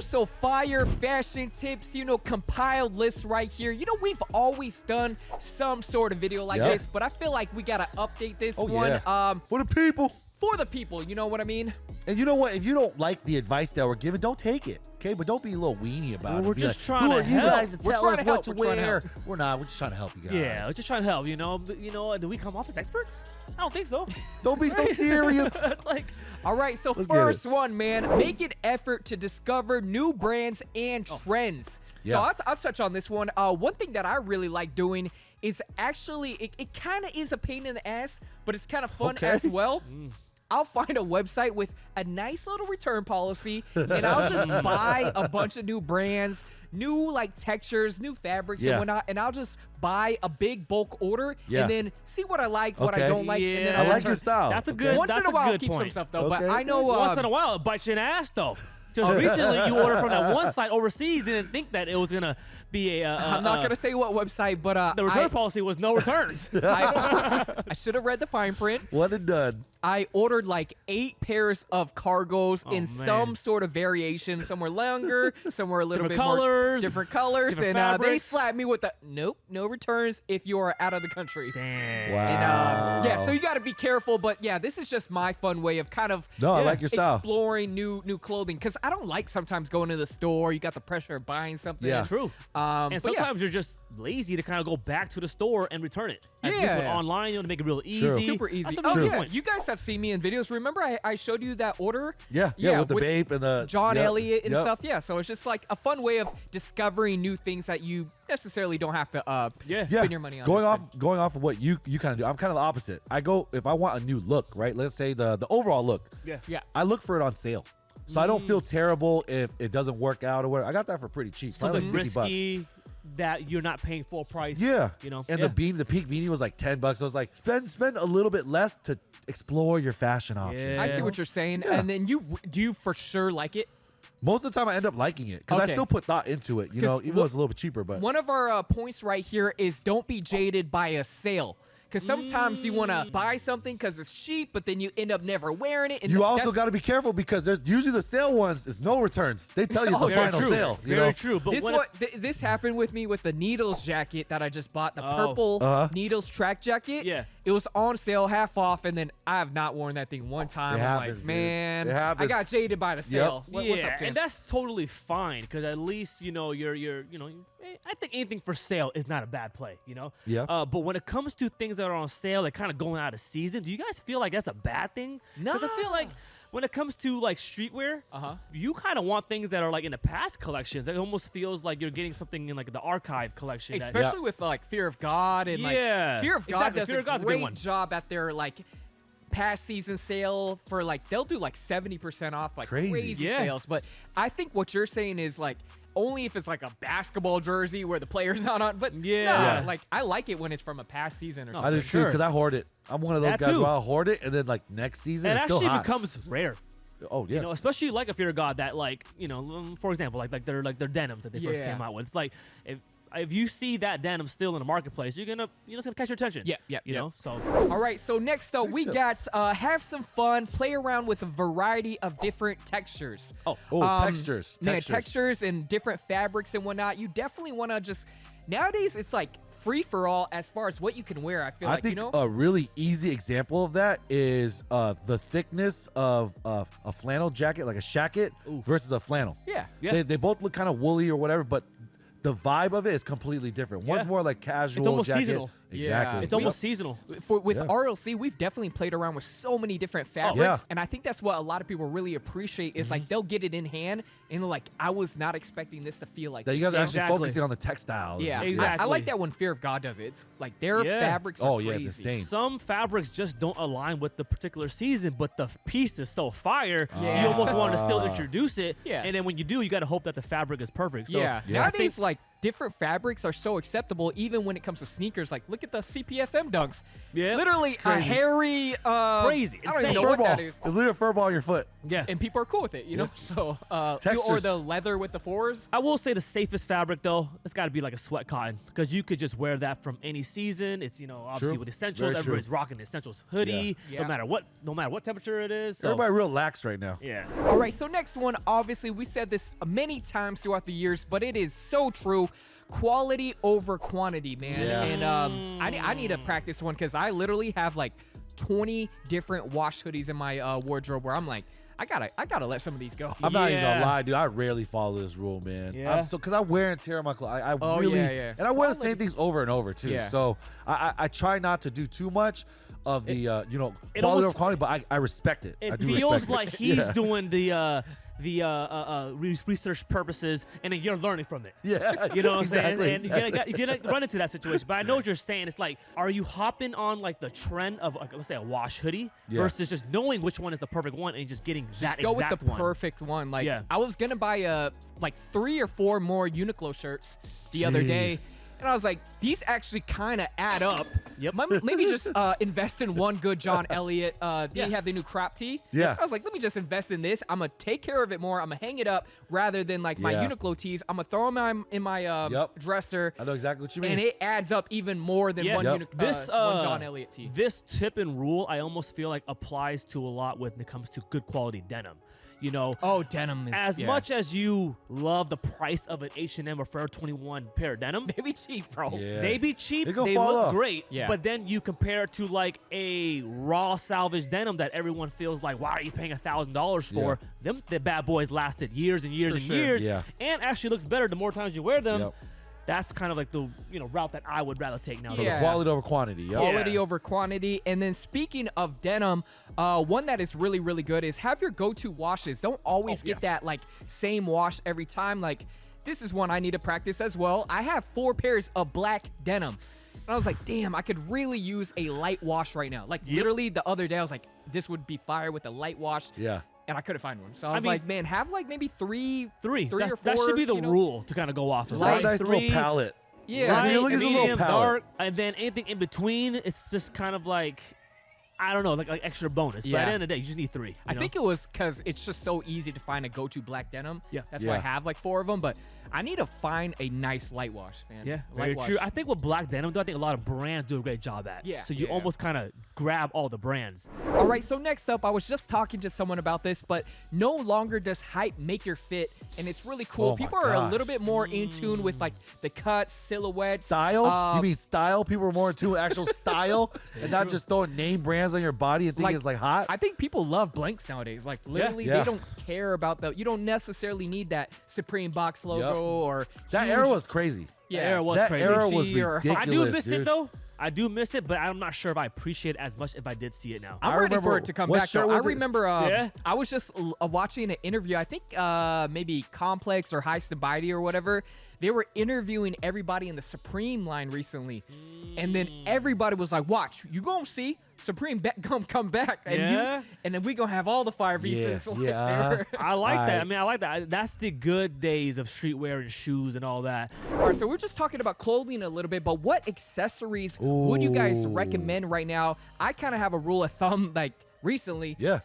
So fire fashion tips, compiled lists right here. We've always done some sort of video like this, but I feel like we gotta update this one. Yeah. For the people. For the people, you know what I mean? And you know what? If you don't like the advice that we're giving, don't take it. Okay, but don't be a little weenie about it. We're just trying to help. Who are you guys to tell us what to wear? wear? We're not. We're just trying to help you guys. Yeah, we're just trying to help. Do we come off as experts? I don't think so. Don't be so serious. All right, so first one, man, make an effort to discover new brands and trends. Yeah. So I'll touch on this one. One thing that I really like doing is actually, it kind of is a pain in the ass, but it's kind of fun as well. I'll find a website with a nice little return policy, and I'll just buy a bunch of new brands, new textures, new fabrics and whatnot, and I'll just buy a big bulk order and then see what I like, what I don't like. And then I like your style. That's a good Once in a while, good keep some point. stuff though, but I know once in a while it bites you in the ass though. Because recently you ordered from that one site overseas, didn't think that it was gonna be I'm not gonna say what website, but the return policy was no returns. I should have read the fine print. What and done. I ordered 8 pairs of cargos in some sort of variation. Some were longer, some were a little bit more different colors, different and fabrics. they slapped me with the nope, no returns if you are out of the country. Damn. Wow. And so you got to be careful. But yeah, this is just my fun way of kind of I like your style. exploring new clothing, because I don't like sometimes going to the store. You got the pressure of buying something. Yeah. True. And sometimes you're just lazy to kind of go back to the store and return it. At least with online, to make it real easy. Super easy. That's a really good point. You guys have seen me in videos. Remember I showed you that order? Yeah, with the Bape and the John Elliott and stuff. Yeah, so it's just a fun way of discovering new things that you necessarily don't have to spend your money on. Going off of what you kind of do, I'm kind of the opposite. I go, if I want a new look, right? Let's say the overall look. Yeah. I look for it on sale. So I don't feel terrible if it doesn't work out or whatever. I got that for pretty cheap. Something like $50. risky that you're not paying full price. Yeah. And the peak beanie was like $10. So I was like, spend a little bit less to explore your fashion options. Yeah. I see what you're saying. And then do you for sure like it? Most of the time I end up liking it because I still put thought into it, even though it's a little bit cheaper. But one of our points right here is don't be jaded by a sale. Because sometimes you want to buy something because it's cheap, but then you end up never wearing it. And you also got to be careful because there's usually the sale ones is no returns. They tell you it's the final sale. Very true. But this happened with me with the Needles jacket that I just bought, the purple Needles track jacket. Yeah. It was on sale, half off, and then I have not worn that thing one time. I'm like, man, I got jaded by the sale. What's up, Tim? And that's totally fine because at least you're I think anything for sale is not a bad play, Yeah. But when it comes to things that are on sale and kind of going out of season, do you guys feel like that's a bad thing? No. Because I feel like when it comes to streetwear, you kind of want things that are in the past collections. It almost feels like you're getting something in the archive collection. Especially with Fear of God and Fear of God does a great job at their past season sale for they'll do 70% off, crazy sales. But I think what you're saying is only if it's a basketball jersey where the player's not on. But I like it when it's from a past season or something. I do too because I hoard it. I'm one of those guys where I'll hoard it and then next season it's still hot. It actually becomes rare. Oh yeah. Especially a Fear of God that for example their denims that they first came out with. It's if you see that denim still in the marketplace, it's gonna catch your attention. Yeah. So all right. So next up, we got have some fun, play around with a variety of different textures. Textures. Yeah, textures and different fabrics and whatnot. You definitely want to just nowadays it's free for all as far as what you can wear. I feel think a really easy example of that is the thickness of a flannel jacket, like a shacket, versus a flannel. Yeah. They both look kind of woolly or whatever, but the vibe of it is completely different. One's more casual. It's almost jacket. seasonal. Exactly. It's almost seasonal. With RLC, we've definitely played around with so many different fabrics, and I think that's what a lot of people really appreciate is they'll get it in hand and they're I was not expecting this to feel like that. You guys are actually focusing on the textile. Yeah, exactly. I like that when Fear of God does it. It's their fabrics are crazy. It's insane. Some fabrics just don't align with the particular season, but the piece is so fire, you almost want to still introduce it. Yeah. And then when you do, you got to hope that the fabric is perfect. So nowadays different fabrics are so acceptable, even when it comes to sneakers. Like, look at the CPFM dunks. Yeah. Literally a hairy, crazy. I don't even know Fur what ball. that is. It's literally a fur ball on your foot. Yeah. And people are cool with it, you know? So, or Textures. the leather with the fours. I will say the safest fabric though, it's got to be like a sweat cotton, because you could just wear that from any season. It's, you know, obviously True. with essentials, Very true. everybody's rocking the essentials hoodie, Yeah. no matter what temperature it is. So, Everybody real lax right now. yeah. All right, so next one, obviously, we said this many times throughout the years, but it is so true. Quality over quantity, man. Yeah. And I need to practice one because I literally have like 20 different wash hoodies in my wardrobe where I'm like, I gotta let some of these go. I'm not even gonna Yeah. lie, dude. I rarely follow this rule, man. Yeah. Because I wear and tear my clothes. I Oh, really, yeah. and I wear the same things over and over too. Yeah. So I try not to do too much of the it quality almost- over quantity, but I respect it. I It do feels respect like it. he's Yeah. doing the research purposes, and then you're learning from it. Yeah, You know what exactly, I'm saying? And you're gonna run into that situation. But I know what you're saying. It's like, are you hopping on like the trend of, like, let's say, a wash hoodie Yeah. versus just knowing which one is the perfect one and just getting that Go with exact the one? perfect one. Like, Yeah. I was gonna buy like 3 or 4 more Uniqlo shirts the other day. Jeez. And I was like, these actually kind of add up. Yep. Maybe just invest in one good John Elliott. They Yeah. have the new crop tee. Yeah. I was like, let me just invest in this. I'm going to take care of it more. I'm going to hang it up rather than like my Yeah. Uniqlo tees. I'm going to throw them in my Yep. dresser. I know exactly what you mean. And it adds up even more than Yeah. one, Yep. one John Elliott tee. This tip and rule, I almost feel like applies to a lot when it comes to good quality denim. You know, Oh, denim is as yeah. much as you love the price of an H&M or Forever 21 pair of denim, They be cheap, bro. Yeah. they be cheap, They gonna they fall look off. great, Yeah. but then you compare it to like a raw salvage denim that everyone feels like, why are you paying $1,000 for? Them the bad boys lasted years and years For and sure. years, Yeah. and actually looks better the more times you wear them. Yep. That's kind of like the route that I would rather take now. So Yeah. the quality over quantity. Yep. Quality Yeah. over quantity. And then speaking of denim, one that is really, really good is have your go-to washes. Don't always get that like same wash every time. Like, this is one I need to practice as well. I have 4 pairs of black denim. And I was like, damn, I could really use a light wash right now. Like, literally the other day, I was like, this would be fire with a light wash. Yeah. And I couldn't find one. So I was mean, like, man, have like maybe three Three. or four. That should be the you know? rule to kind of go off. Just Light, have a nice little three, palette. Yeah. Just light, look at this little medium, palette. dark, and then anything in between, it's just kind of like, I don't know, like extra bonus. But at Yeah. the end of the day, you just need 3. I think it was because it's just so easy to find a go-to black denim. Yeah. That's why I Yeah. have like 4 of them. But I need to find a nice light wash, man. Yeah, light very wash. true. I think with black denim, though, I think a lot of brands do a great job at. Yeah, So you yeah. almost kind of grab all the brands. All right, so next up, I was just talking to someone about this, but no longer does hype make your fit, and it's really cool. Oh my People are a gosh. little bit more in tune with like the cuts, silhouettes, Style? You mean style? People are more into actual style and not True. just throwing name brands on your body and thinking it's like hot. I think people love blanks nowadays. Like literally, Yeah. they don't care about the. You don't necessarily need that Supreme box logo or that huge- era was crazy. Yeah, That era was that crazy. era was Richie or- ridiculous. I do miss dude. it, though. I do miss it, but I'm not sure if I appreciate it as much if I did see it now. I'm I ready for remember- it to come what back. shirt Though. I was it? remember Yeah. I was just watching an interview. I think maybe Complex or High Sobriety or whatever. They were interviewing everybody in the Supreme line recently, and then everybody was like, "Watch, you gonna see Supreme come back, and Yeah. and then we gonna have all the fire pieces." Yeah, like yeah. there." I like that. I Alright. mean, I like that. That's the good days of streetwear and shoes and all that. All right, so we're just talking about clothing a little bit, but what accessories would you guys Ooh. recommend right now? I kind of have a rule of thumb, like recently. Yeah.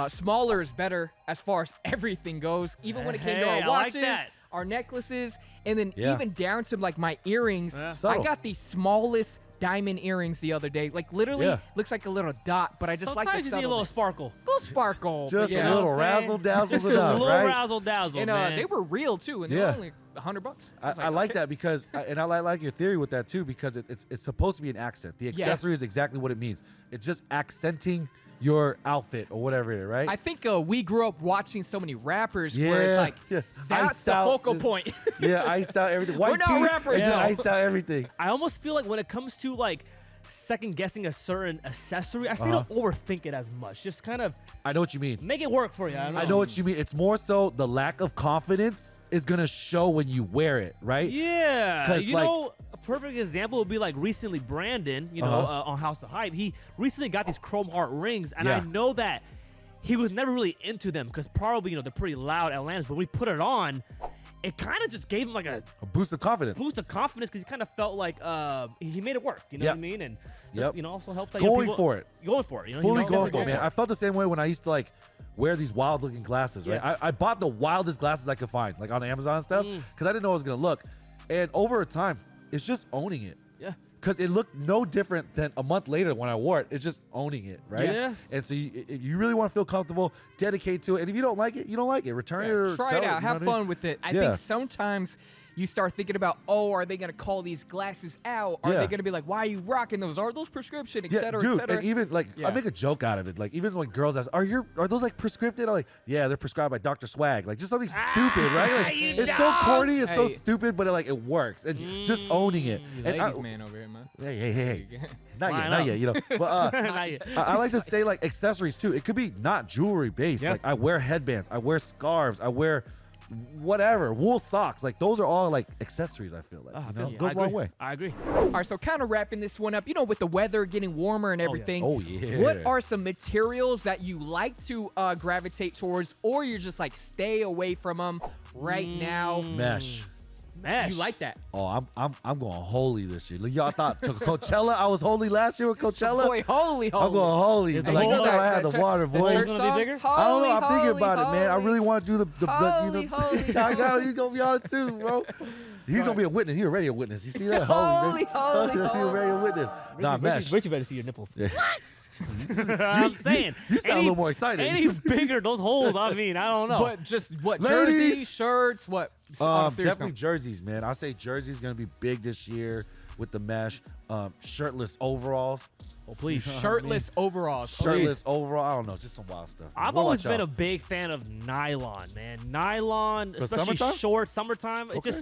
Smaller is better as far as everything goes, even when it came to Hey, our I like watches, that. our necklaces, and then Yeah. even down to like my earrings. Yeah. I Subtle. got the smallest diamond earrings the other day. Like literally Yeah. looks like a little dot, but I just Sometimes like the you need a little subtleness. sparkle. Little sparkle. Just yeah. a little what I'm saying? razzle dazzle's Just a enough, little right? razzle dazzle, And man. they were real too, and Yeah. they're only $100. I like that because, and I like your theory with that too, because it's supposed to be an accent. The accessory is exactly what it means. It's just accenting your outfit or whatever it is, right? I think we grew up watching so many rappers where it's like yeah. that's Iced the out, focal just- point. Yeah, iced out everything. White not tee, rappers, and just though. iced out everything. I almost feel like when it comes to like second guessing a certain accessory, I say Uh-huh. don't overthink it as much. Just kind of I know what you mean. make it work for you. I know what you mean. It's more so the lack of confidence is gonna show when you wear it, right? Yeah, 'Cause, you like- know, a perfect example would be like recently Brandon, you know, Uh-huh. on House of Hype. He recently got these chrome heart rings, and I Yeah. know that he was never really into them because probably they're pretty loud at Atlantis. But we put it on, it kind of just gave him like a boost of confidence. boost of confidence because he kind of felt like he made it work. You know what I mean? And also helped that going for it. Going for it. You know, Fully going for it, man. I felt the same way when I used to like wear these wild looking glasses, right? Yeah. I bought the wildest glasses I could find, like on Amazon and stuff, because I didn't know it was gonna look. And over time, it's just owning it. Yeah. Because it looked no different than a month later when I wore it. It's just owning it, right? Yeah. And so if you really want to feel comfortable, dedicate to it. And if you don't like it, you don't like it. Return it or try sell it out. you know Have what I mean? fun with it. I think sometimes you start thinking about, are they going to call these glasses out? Are they going to be like, why are you rocking those? Are those prescription, et cetera, dude, et cetera? and even like I make a joke out of it. Like even when girls ask, are those like prescripted? I'm like, yeah, they're prescribed by Dr. Swag. Like just something stupid, right? Like, it's so corny, it's so stupid, but it works. And just owning it. And Ladies man over here, man. Hey. Not Line yet, you know. But Not yet. I like to say like accessories too. It could be not jewelry based. Yeah. Like I wear headbands, I wear scarves, I wear whatever, wool socks. Like those are all like accessories, I feel like. You know? Goes a long way. I agree. All right, so kind of wrapping this one up, with the weather getting warmer and everything. Oh, yeah. What are some materials that you like to gravitate towards, or you're just like stay away from them right now? Mesh. You like that? Oh, I'm going holy this year. Like, y'all thought Coachella, I was holy last year with Coachella. Boy, holy. I'm going holy. the Like, whole- you know, I had the water, The boy. church gonna be song? bigger? I don't know. I'm thinking Holy, about it, man. I holy. really want to do the Holy, holy, I got it. He's gonna be on it too, bro. He's gonna be a witness. He's already a witness. You see that? Holy, baby. holy, He's already a holy. witness. Nah, mesh. Richie better see your nipples. Yeah. I'm saying. You sound a little more excited. Any bigger, those holes, I mean, I don't know. But just what? Ladies. Jerseys, shirts, what? On a serious Definitely note. jerseys, man. I say jerseys gonna be big this year with the mesh. Shirtless overalls. oh, please. Shirtless overalls. Shirtless overall. I don't know, just some wild stuff. I've What always about been a y'all? big fan of nylon, man. Nylon, especially summertime? short, summertime. Okay.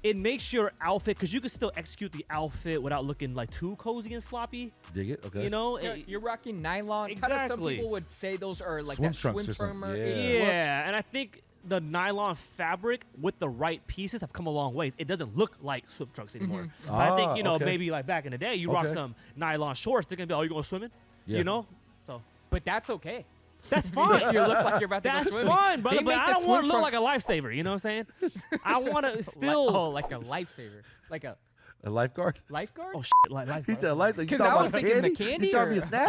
It makes your outfit, because you can still execute the outfit without looking like too cozy and sloppy. Dig it? Okay. You know? You're rocking nylon. Kind of some Exactly. people would say those are like Swim that trunks swim or something. trunker. Yeah. Yeah, and I think the nylon fabric with the right pieces have come a long ways. It doesn't look like swim trunks anymore. But I think, okay. maybe like back in the day, you rock Okay. some nylon shorts, they're going to be, you going swimming? Yeah. You know? So But that's okay. that's fine. If you look like you're about to go That's swimming. fine, brother, They but make I the don't want to swim look like a trunks lifesaver. You know what I'm saying? I want to still. like a lifesaver. Like a A lifeguard? lifeguard? Oh, shit, like He said lifeguard. You 'Cause talking I was about thinking the candy? candy You trying to be or- a snack?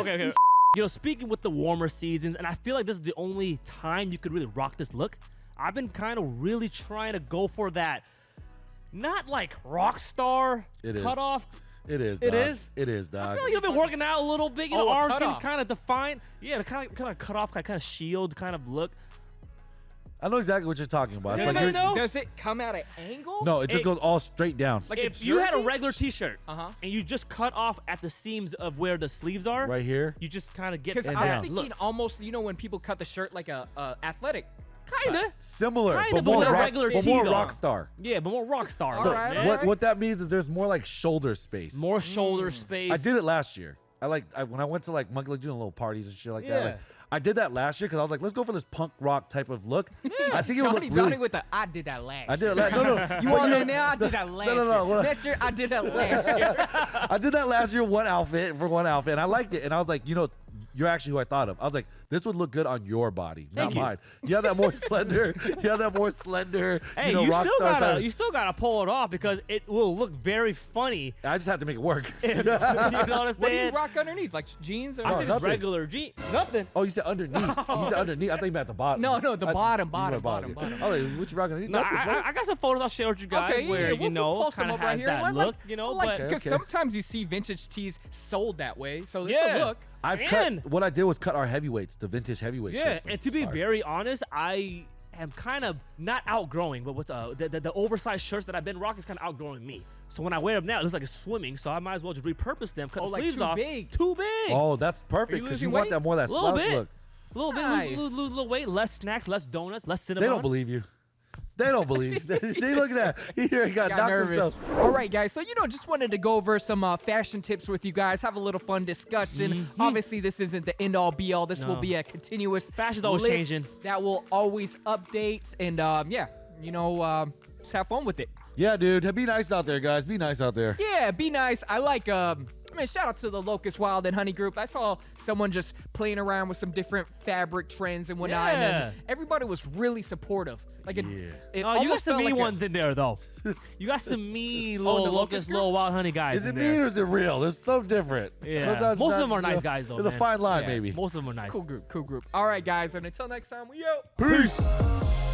Okay. Speaking with the warmer seasons, and I feel like this is the only time you could really rock this look. I've been kind of really trying to go for that, not like rock star It is. cutoff. It is, It dog. is? It is, I dog. feel like you've been working out a little bit. Oh, a Arms getting cutoff. kind of defined. Yeah, the kind of cut off, kind of shield kind of look. I know exactly what you're talking about. It's Does like it you're- know? Does it come at an angle? No, it just It- goes all straight down. Like If a you had a jersey? regular T-shirt Uh-huh. and you just cut off at the seams of where the sleeves are, Right here. you just kind of get Because that I'm down. thinking Look, almost, when people cut the shirt like a athletic. kinda. Similar, Kinda, but but more with a rock, regular but more tee, rock though. star. Yeah, but more rock star. So look, Alright, man. What that means is there's more like shoulder space. More shoulder space. I did it last year. When I went to like Monkey Lake doing little parties and shit like that. Yeah. Like, I did that last year because I was like, let's go for this punk rock type of look. I think it would look Johnny really. with the I did that last I did it year. last. No. You want to know now? I did that last no. year. Next year, I did that last year. I did that last year, one outfit, and I liked it. And I was like, you're actually who I thought of. I was like, this would look good on your body, not Thank you. mine. You have that more slender. You have that more slender. Hey, you rock star type. you still gotta pull it off because it will look very funny. I just have to make it work. You know what I'm What do you saying? rock underneath? Like jeans or I No, just nothing. regular jeans. Nothing. Oh, you said underneath. You said underneath. I think you meant at the bottom. No, the bottom. You meant bottom. Oh, what you rocking underneath? No, Nothing, bro. I got some photos I'll share with you guys Okay, where we'll post them kind of up right has here. that I like- look, Because but Okay. sometimes you see vintage tees sold that way, so it's Yeah. a look. What I did was cut our heavyweights, the vintage heavyweight yeah. shirts. And to be Sorry. very honest, I am kind of not outgrowing, but the oversized shirts that I've been rocking is kind of outgrowing me. So when I wear them now, it looks like it's swimming. So I might as well just repurpose them, cut the like sleeves too off. big. Too big. Oh, that's Are perfect you because losing you want weight? that more of that A little slouch bit. look. A little bit, Nice. lose a little weight, less snacks, less donuts, less They cinnamon. don't believe you. They don't believe. See, look at that. He here got knocked nervous. himself. All right, guys. So, just wanted to go over some fashion tips with you guys, have a little fun discussion. Obviously, this isn't the end all be all. This will No. be a continuous Fashion's always list changing. that will always update. And, just have fun with it. Yeah, dude. Be nice out there, guys. Be nice out there. Yeah, be nice. I like Man, shout out to the Locust Wild and Honey group. I saw someone just playing around with some different fabric trends and whatnot, and then everybody was really supportive. Like it You got almost some felt mean like ones in there, though. You got some mean little the Locust Locust, group? little Wild Honey guys. Is it in mean there. or is it real? There's so different. Yeah. Sometimes Most not, of them are you nice know, guys, though. There's a man. fine line, Yeah. maybe. Most of them are nice. Cool group. All right, guys, and until next time, we out. Peace.